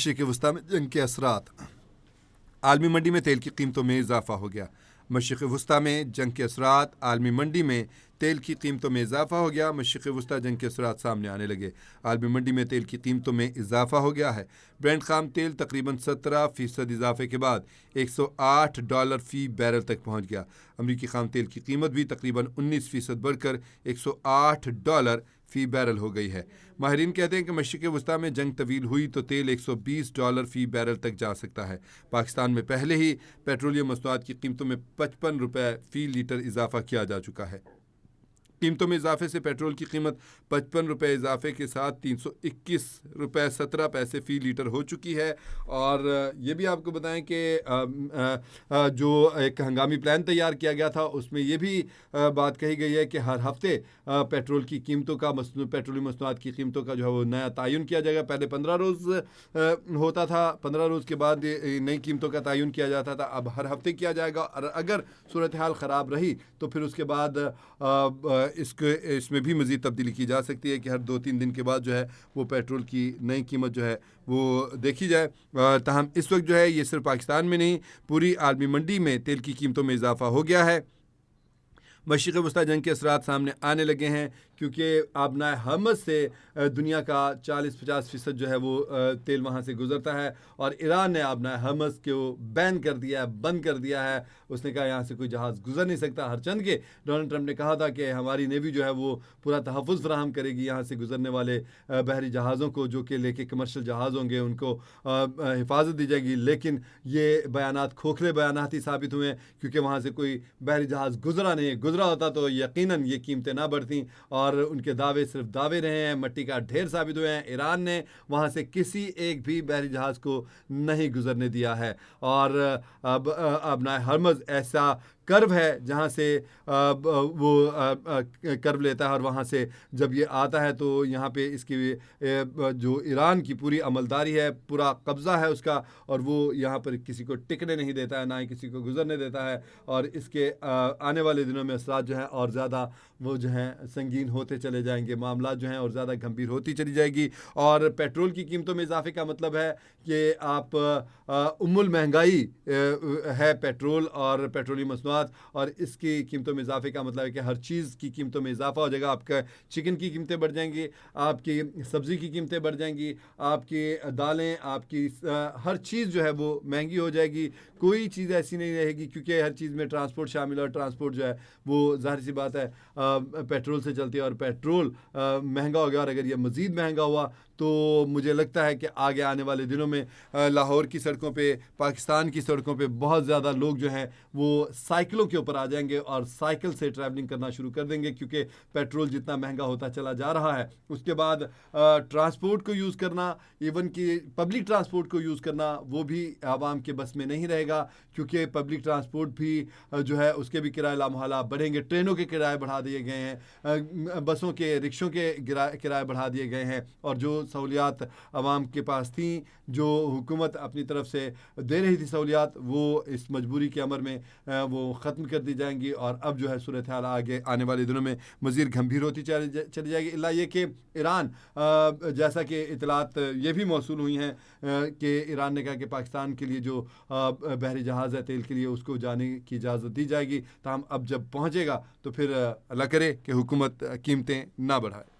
मशरिक़ वस्ती में जंग के असरात। आलमी मंडी में तेल की कीमतों में इजाफा हो गया। मशरिक़ वस्ती में जंग के असरात। आलमी मंडी में तेल की कीमतों में इजाफा हो गया। मशरिक़ वस्ती जंग के असरात सामने आने लगे। आलमी मंडी में तेल की कीमतों में इजाफा हो गया है। ब्रेंट खाम तेल तकरीबन 17% इजाफे के बाद $108 फ़ी बैरल तक पहुँच गया। अमरीकी खाम तेल की कीमत भी तकरीबन 19% बढ़कर $108 फ़ी बैरल हो गई है। माहिरीन कहते हैं कि मशरिक़ वस्ती में जंग तवील हुई तो तेल $120 फ़ी बैरल तक जा सकता है। पाकिस्तान में पहले ही पेट्रोलियम मसनूआत की कीमतों में ₹55 फ़ी लीटर इजाफा किया जा चुका है। कीमतों में इजाफे से पेट्रोल की कीमत ₹55 इजाफे के साथ ₹321.17 फ़ी लीटर हो चुकी है। और ये भी आपको बताएं कि जो एक हंगामी प्लान तैयार किया गया था उसमें ये भी बात कही गई है कि हर हफ्ते पेट्रोल की कीमतों का पेट्रोलियम मसनूआत की कीमतों का जो है वो नया तयन किया जाएगा। पहले 15 रोज़ होता था, 15 रोज़ के बाद नई कीमतों का तयन किया जाता था, अब हर हफ्ते किया जाएगा। और अगर सूरत हाल ख़राब रही तो फिर उसके बाद इसमें भी मज़ीद तब्दीली की जा सकती है कि हर 2-3 दिन के बाद जो है वो पेट्रोल की नई कीमत जो है वो देखी जाए। ताहम इस वक्त जो है ये सिर्फ पाकिस्तान में नहीं, पूरी आलमी मंडी में तेल की कीमतों में इजाफा हो गया है। मशरिक़ वस्ती जंग के असरात सामने आने लगे हैं क्योंकि आबनाए हमस से दुनिया का 40-50% जो है वो तेल वहाँ से गुज़रता है। और ईरान ने आबनाए हमस को बैन कर दिया है, बंद कर दिया है। उसने कहा यहाँ से कोई जहाज़ गुज़र नहीं सकता। हर चंद के डोनाल्ड ट्रंप ने कहा था कि हमारी नेवी जो है वो पूरा तहफ़्फ़ुज़ फ़राहम करेगी यहाँ से गुज़रने वाले बहरी जहाज़ों को, जो कि लेके कमर्शियल जहाज़ होंगे उनको हिफाजत दी जाएगी। लेकिन ये बयानात खोखले बयानात ही साबित हुए क्योंकि वहाँ से कोई बहरी जहाज़ गुज़रा नहीं। गुज़रा होता तो यकीनन ये कीमतें ना बढ़ती और उनके दावे सिर्फ दावे रहे हैं, मट्टी का ढेर साबित हुए हैं। ईरान ने वहाँ से किसी एक भी बहरी जहाज़ को नहीं गुज़रने दिया है। और अब आबनाए हरमज़ ऐसा कर्व है जहाँ से वो कर्व लेता है और वहाँ से जब ये आता है तो यहाँ पे इसकी जो ईरान की पूरी अमलदारी है, पूरा कब्ज़ा है उसका, और वो यहाँ पर किसी को टिकने नहीं देता है, ना ही किसी को गुज़रने देता है। और इसके आने वाले दिनों में असरात जो हैं और ज़्यादा वो जो हैं संगीन होते चले जाएंगे, मामला जो हैं और ज़्यादा गंभीर होती चली जाएगी। और पेट्रोल की कीमतों में इजाफे का मतलब है कि आप उम्मुल महंगाई है पेट्रोल और पेट्रोलियम मसनूआत। और इसकी कीमतों में इजाफे का मतलब है कि हर चीज़ की कीमतों में इजाफा हो जाएगा। आपका चिकन की कीमतें बढ़ जाएंगी, आपकी सब्ज़ी की कीमतें बढ़ जाएंगी, आपकी दालें, आपकी हर चीज़ जो है वो महंगी हो जाएगी। कोई चीज़ ऐसी नहीं रहेगी क्योंकि हर चीज़ में ट्रांसपोर्ट शामिल है और ट्रांसपोर्ट जो है वो ज़ाहिर सी बात है पेट्रोल से चलती है। और पेट्रोल महंगा हो गया और अगर ये मज़ीद महंगा हुआ तो मुझे लगता है कि आगे आने वाले दिनों में लाहौर की सड़कों पे, पाकिस्तान की सड़कों पे बहुत ज़्यादा लोग जो हैं वो साइकिलों के ऊपर आ जाएंगे और साइकिल से ट्रैवलिंग करना शुरू कर देंगे क्योंकि पेट्रोल जितना महंगा होता चला जा रहा है। उसके बाद ट्रांसपोर्ट को यूज़ करना, इवन कि पब्लिक ट्रांसपोर्ट को यूज़ करना, वो भी आवाम के बस में नहीं रहेगा क्योंकि पब्लिक ट्रांसपोर्ट भी जो है उसके भी किराए लामहला बढ़ेंगे। ट्रेनों के किराए बढ़ा दिए गए हैं, बसों के, रिक्शों के किराए बढ़ा दिए गए हैं। और जो सहूलियात आवाम के पास थी, जो हुकूमत अपनी तरफ से दे रही थी सहूलियात, वो इस मजबूरी के अमर में वो ख़त्म कर दी जाएंगी। और अब जो है सूरत हाल आगे आने वाले दिनों में मज़ीद गंभीर होती चली जाएगी। इल्ला ये कि ईरान, जैसा कि इतलात ये भी मौसूल हुई हैं कि ईरान ने कहा कि पाकिस्तान के लिए जो बहरी जहाज़ है तेल के लिए उसको जाने की इजाज़त दी जाएगी। ताहम अब जब पहुँचेगा तो फिर अल्लाह करे कि हुकूमत कीमतें ना बढ़ाए।